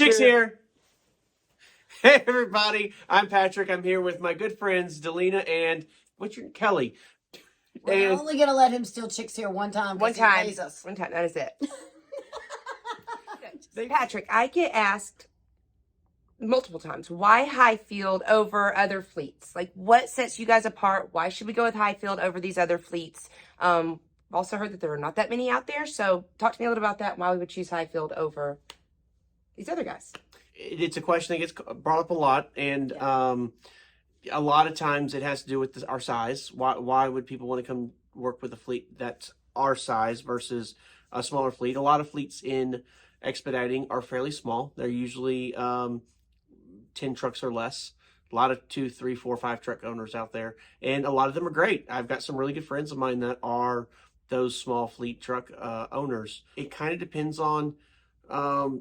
Chick's here. Hey everybody, I'm Patrick. I'm here with my good friends Delina and Kelly. We're only gonna let him steal Chick's here one time. He pays us. One time. That is it. Patrick, I get asked multiple times, why Hyfield over other fleets? Like, what sets you guys apart? Why should we go with Hyfield over these other fleets? Also heard that there are not that many out there. So talk to me a little about that, why we would choose Hyfield over these other guys. It's a question that gets brought up a lot, and a lot of times it has to do with our size. Why would people want to come work with a fleet that's our size versus a smaller fleet? A lot of fleets in expediting are fairly small. They're usually 10 trucks or less. A lot of 2, 3, 4, 5 truck owners out there, and a lot of them are great. I've got some really good friends of mine that are those small fleet truck owners. It kind of depends on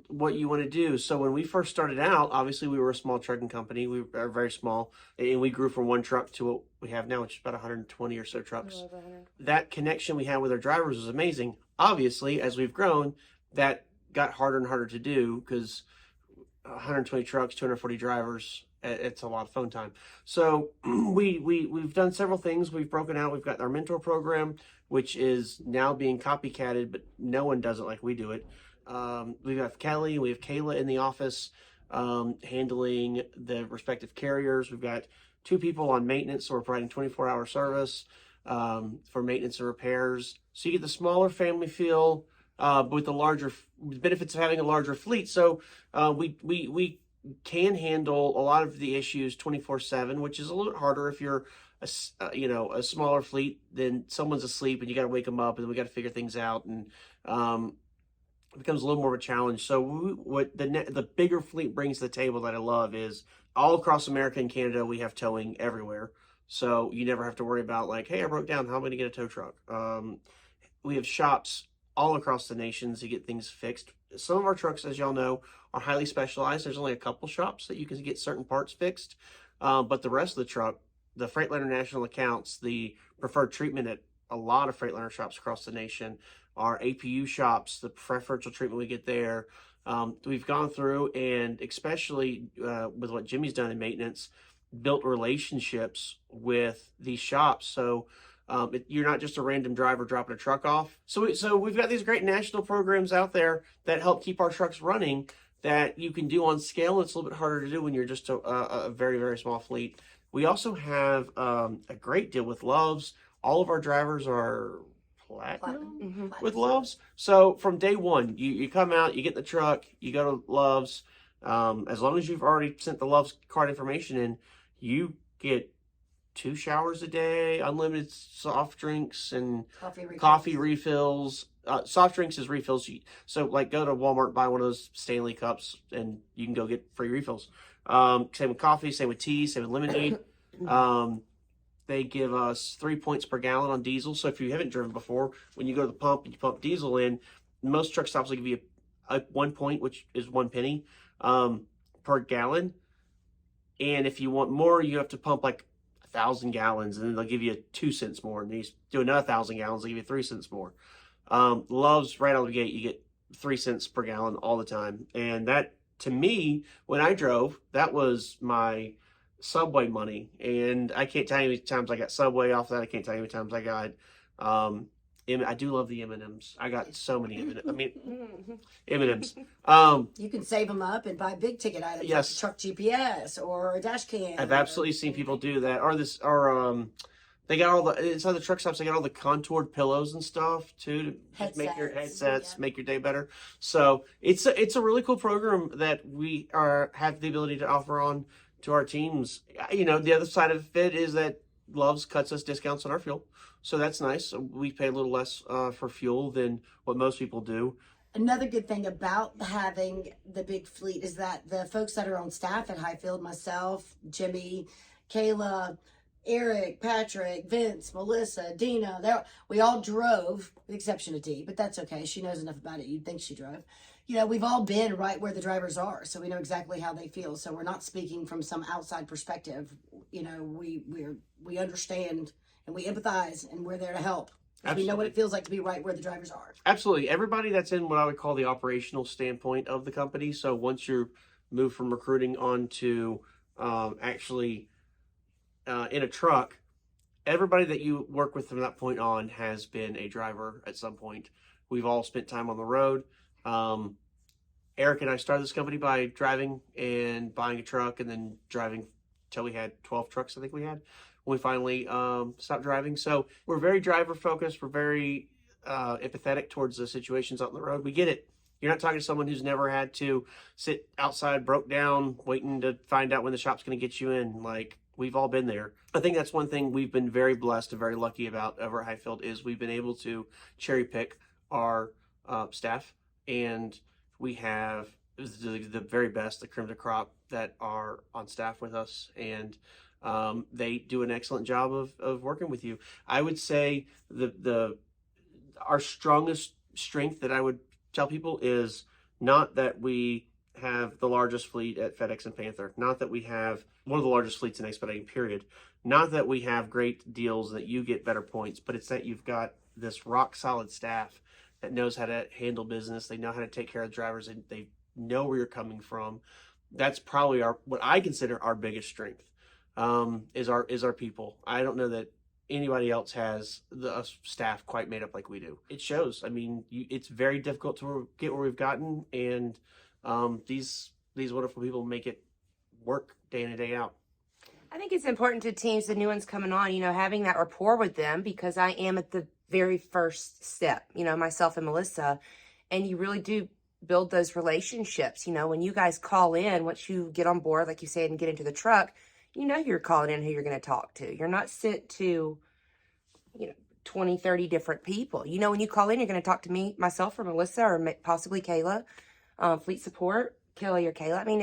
what you want to do. So when we first started out, obviously we were a small trucking company. We were very small, and we grew from 1 truck to what we have now, which is about 120 or so trucks. That connection we had with our drivers was amazing. Obviously, as we've grown, that got harder and harder to do because 120 trucks, 240 drivers, it's a lot of phone time. So we've done several things. We've broken out. We've got our mentor program, which is now being copycatted, but no one does it like we do it. We have Kelly, we have Kayla in the office handling the respective carriers. We've got 2 people on maintenance, so we're providing 24-hour service for maintenance and repairs. So you get the smaller family feel with the larger benefits of having a larger fleet. So we can handle a lot of the issues 24/7, which is a little bit harder if you're a smaller fleet. Then someone's asleep and you got to wake them up, and then we got to figure things out, and it becomes a little more of a challenge. So what the bigger fleet brings to the table that I love is all across America and Canada, we have towing everywhere. So you never have to worry about like, hey, I broke down, how am I going to get a tow truck? We have shops all across the nations to get things fixed. Some of our trucks, as y'all know, are highly specialized. There's only a couple shops that you can get certain parts fixed. But the rest of the truck, the Freightliner national accounts, the preferred treatment at a lot of Freightliner shops across the nation, our APU shops, the preferential treatment we get there. We've gone through, and especially with what Jimmy's done in maintenance, built relationships with these shops. So you're not just a random driver dropping a truck off. So we've got these great national programs out there that help keep our trucks running that you can do on scale. It's a little bit harder to do when you're just a very, very small fleet. We also have a great deal with Loves. All of our drivers are platinum with Loves. So from day one, you come out, you get in the truck, you go to Loves. As long as you've already sent the Loves card information in, you get 2 showers a day, unlimited soft drinks and coffee refills. Soft drinks is refills. So like go to Walmart, buy one of those Stanley cups, and you can go get free refills. Same with coffee, same with tea, same with lemonade. They give us 3 points per gallon on diesel. So if you haven't driven before, when you go to the pump and you pump diesel in, most truck stops will give you a 1 point, which is 1 penny per gallon. And if you want more, you have to pump like 1,000 gallons, and then they'll give you 2 cents more. And then you do another 1,000 gallons, they'll give you 3 cents more. Loves right out of the gate, you get 3 cents per gallon all the time. And that, to me, when I drove, that was my Subway money. And I can't tell you how many times I got Subway off that. I can't tell you how many times I got I do love the M&Ms. I got so many M&Ms. I mean, M&Ms. You can save them up and buy big ticket items, yes, like truck GPS or a dash cam. I've absolutely seen people do that. They got all the inside the truck stops. They got all the contoured pillows and stuff too to make your headsets, make your day better. So it's a really cool program that we have the ability to offer on to our teams. You know, the other side of it is that Loves cuts us discounts on our fuel, so that's nice. We pay a little less for fuel than what most people do. Another good thing about having the big fleet is that the folks that are on staff at Hyfield, myself, Jimmy, Kayla, Eric, Patrick, Vince, Melissa, Dina, we all drove, with the exception of Dee, but that's okay. She knows enough about it. You'd think she drove. You know, we've all been right where the drivers are, so we know exactly how they feel. So we're not speaking from some outside perspective. You know, we understand and we empathize, and we're there to help. Because we know what it feels like to be right where the drivers are. Absolutely. Everybody that's in what I would call the operational standpoint of the company. So once you move from recruiting on to actually in a truck, everybody that you work with from that point on has been a driver at some point. We've all spent time on the road. Eric and I started this company by driving and buying a truck and then driving till we had 12 trucks, I think we had, when we finally stopped driving. So we're very driver focused. We're very empathetic towards the situations out on the road. We get it. You're not talking to someone who's never had to sit outside, broke down, waiting to find out when the shop's going to get you in. Like, we've all been there. I think that's one thing we've been very blessed and very lucky about over at Hyfield is we've been able to cherry pick our staff, and we have the very best, the cream of the crop that are on staff with us, and they do an excellent job of working with you. I would say our strongest strength that I would tell people is not that we have the largest fleet at FedEx and Panther, not that we have one of the largest fleets in expediting, period, not that we have great deals that you get better points, but it's that you've got this rock solid staff that knows how to handle business. They know how to take care of the drivers, and they know where you're coming from. That's probably what I consider our biggest strength, is our people. I don't know that anybody else has the staff quite made up like we do. It shows. I mean, it's very difficult to get where we've gotten, and these wonderful people make it work day in and day out. I think it's important to teams, the new ones coming on, having that rapport with them, because I am at the very first step, myself and Melissa, and you really do build those relationships. When you guys call in, once you get on board, like you said, and get into the truck, you're calling in who you're going to talk to. You're not sent to, 20, 30 different people. When you call in, you're going to talk to me, myself, or Melissa, or possibly Kayla, fleet support, Kelly or Kayla. I mean,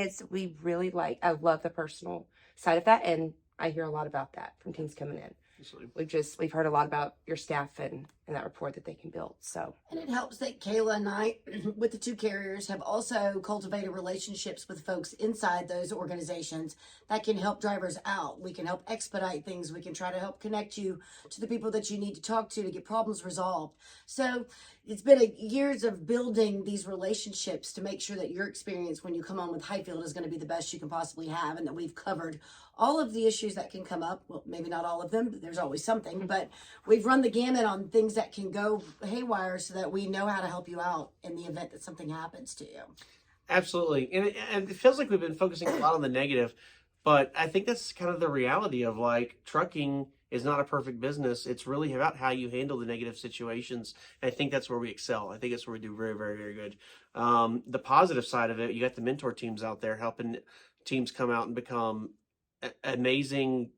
I love the personal side of that, and I hear a lot about that from teams coming in. Absolutely. We've heard a lot about your staff and that rapport that they can build. So, and it helps that Kayla and I, with the two carriers, have also cultivated relationships with folks inside those organizations that can help drivers out. We can help expedite things. We can try to help connect you to the people that you need to talk to get problems resolved. So it's been years of building these relationships to make sure that your experience when you come on with Hyfield is going to be the best you can possibly have, and that we've covered all of the issues that can come up. Well, maybe not all of them, but there's always something. But we've run the gamut on things that can go haywire so that we know how to help you out in the event that something happens to you. Absolutely. And it feels like we've been focusing a lot on the negative, but I think that's kind of the reality of, like, trucking is not a perfect business. It's really about how you handle the negative situations. And I think that's where we excel. I think that's where we do very, very, very good. The positive side of it, you got the mentor teams out there helping teams come out and become amazing,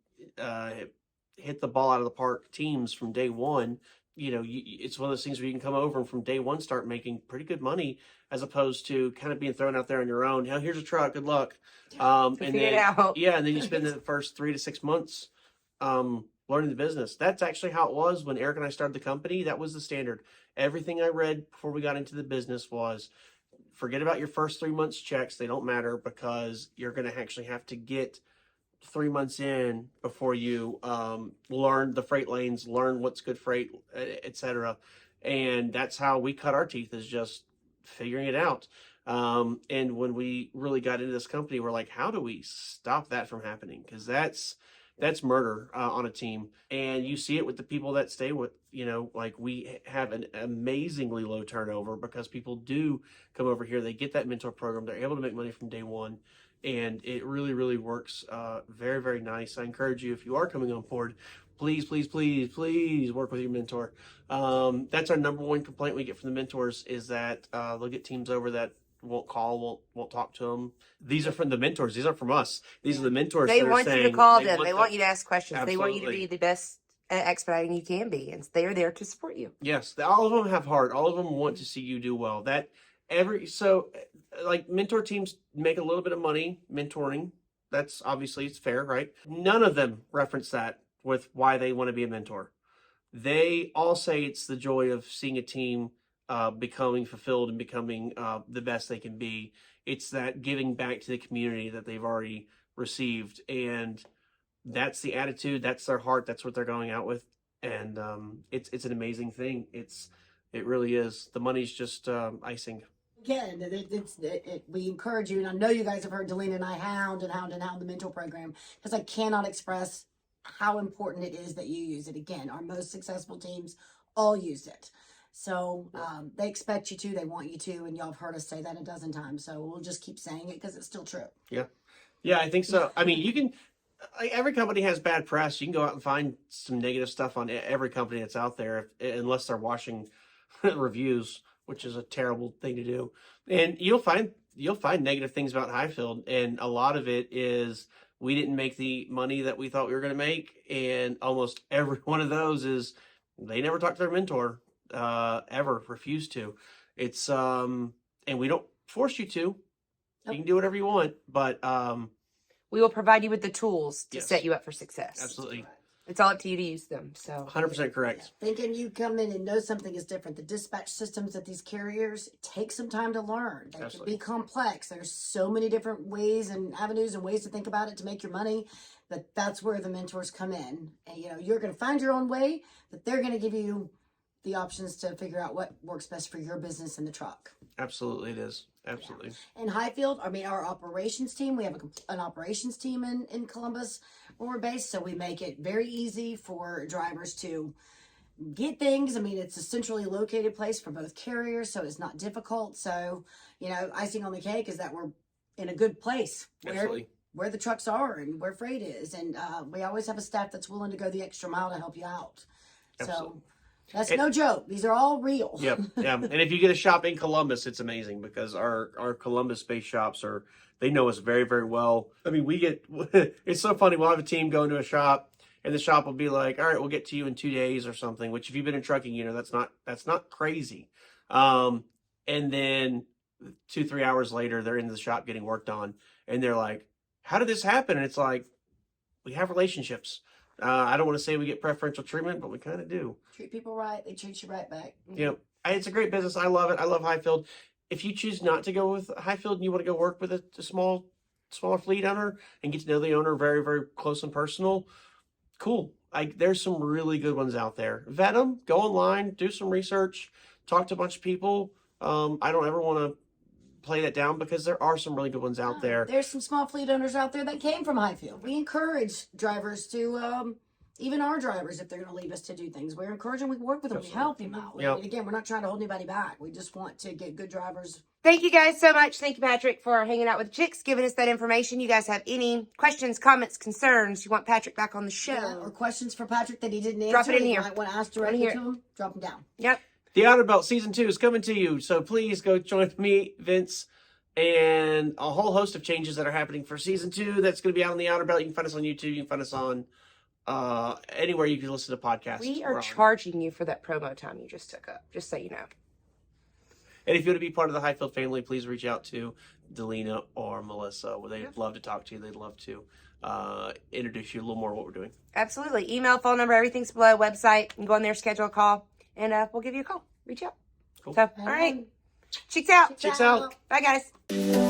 hit the ball out of the park teams from day one. It's one of those things where you can come over and from day one start making pretty good money, as opposed to kind of being thrown out there on your own. Here's a truck, good luck. And figure it out. Yeah, and then you spend the first 3 to 6 months learning the business. That's actually how it was when Eric and I started the company. That was the standard. Everything I read before we got into the business was, forget about your first 3 months checks. They don't matter, because you're going to actually have to get 3 months in before you learn the freight lanes, learn what's good freight, etc. And that's how we cut our teeth, is just figuring it out. And when we really got into this company, we're like, how do we stop that from happening? Because that's murder on a team. And you see it with the people that stay with, like, we have an amazingly low turnover because people do come over here. They get that mentor program. They're able to make money from day one. And it really, really works very, very nice. I encourage you, if you are coming on board, please, please, please, please work with your mentor. That's our number one complaint we get from the mentors, is that they'll get teams over that won't call, won't talk to them. These are from the mentors. These aren't from us. These are the mentors. They want you to call them. They want you to ask questions. Absolutely. They want you to be the best at expediting you can be, and they are there to support you. Yes, all of them have heart. All of them want to see you do well. Like, mentor teams make a little bit of money mentoring. That's obviously, it's fair, right? None of them reference that with why they want to be a mentor. They all say it's the joy of seeing a team becoming fulfilled and becoming the best they can be. It's that giving back to the community that they've already received. And that's the attitude. That's their heart. That's what they're going out with and it's an amazing thing. It really is. The money's just icing. Again, we encourage you, and I know you guys have heard Delina and I hound the mentor program, because I cannot express how important it is that you use it. Again, our most successful teams all use it. So they expect you to, they want you to, and y'all have heard us say that a dozen times. So we'll just keep saying it because it's still true. Yeah, I think so. I mean, you can. Every company has bad press. You can go out and find some negative stuff on every company that's out there, unless they're washing reviews, which is a terrible thing to do. And you'll find negative things about Hyfield, and a lot of it is we didn't make the money that we thought we were going to make, and almost every one of those is they never talked to their mentor, ever refused to. It's and we don't force you to. You can do whatever you want, but we will provide you with the tools to Yes. set you up for success. Absolutely. It's all up to you to use them. So 100% correct. Thinking you come in and know something is different. The dispatch systems at these carriers take some time to learn. They Absolutely. can be complex. There's so many different ways and avenues and ways to think about it to make your money. But that's where the mentors come in. And you're going to find your own way, but they're going to give you the options to figure out what works best for your business in the truck. Absolutely, it is. Absolutely. And Hyfield, our operations team, we have an operations team in Columbus where we're based, so we make it very easy for drivers to get things. I mean, it's a centrally located place for both carriers, so it's not difficult. So, icing on the cake is that we're in a good place where the trucks are and where freight is. And we always have a staff that's willing to go the extra mile to help you out. Absolutely. So that's no joke. These are all real. Yep. Yeah. And if you get a shop in Columbus, it's amazing because our Columbus-based shops they know us very, very well. I mean, it's so funny. We'll have a team go into a shop and the shop will be like, all right, we'll get to you in 2 days or something, which if you've been in trucking, that's not crazy. And then 2-3 hours later, they're in the shop getting worked on and they're like, how did this happen? And it's like, we have relationships. I don't want to say we get preferential treatment, but we kind of do. Treat people right, they treat you right back. Yeah, it's a great business. I love it. I love Hyfield. If you choose not to go with Hyfield and you want to go work with a smaller fleet owner and get to know the owner very, very close and personal, cool. There's some really good ones out there. Vet them, go online, do some research, talk to a bunch of people. I don't ever want to play that down because there are some really good ones out there. There's some small fleet owners out there that came from Hyfield. We encourage drivers to, even our drivers, if they're going to leave us to do things, we're encouraging. We work with them. We help them out. Yep. And again, we're not trying to hold anybody back. We just want to get good drivers. thank you guys so much. Thank you, Patrick, for hanging out with the chicks, giving us that information. You guys have any questions, comments, concerns? You want Patrick back on the show? Or questions for Patrick that he didn't answer. Drop it in you here. might want to ask directly to him. Drop them down. Yep. The Outer Belt Season 2 is coming to you, so please go join me, Vince, and a whole host of changes that are happening for Season 2 that's going to be out on the Outer Belt. You can find us on YouTube. You can find us on anywhere you can listen to podcasts. We are charging you for that promo time you just took up, just so you know. And if you want to be part of the Hyfield family, please reach out to Delina or Melissa. They'd love to talk to you. They'd love to introduce you a little more what we're doing. Absolutely. Email, phone number, everything's below. Website. You can go on there, schedule a call, and we'll give you a call. Reach out. Cool. So, all right. Chicks out. Chicks out. Bye, guys.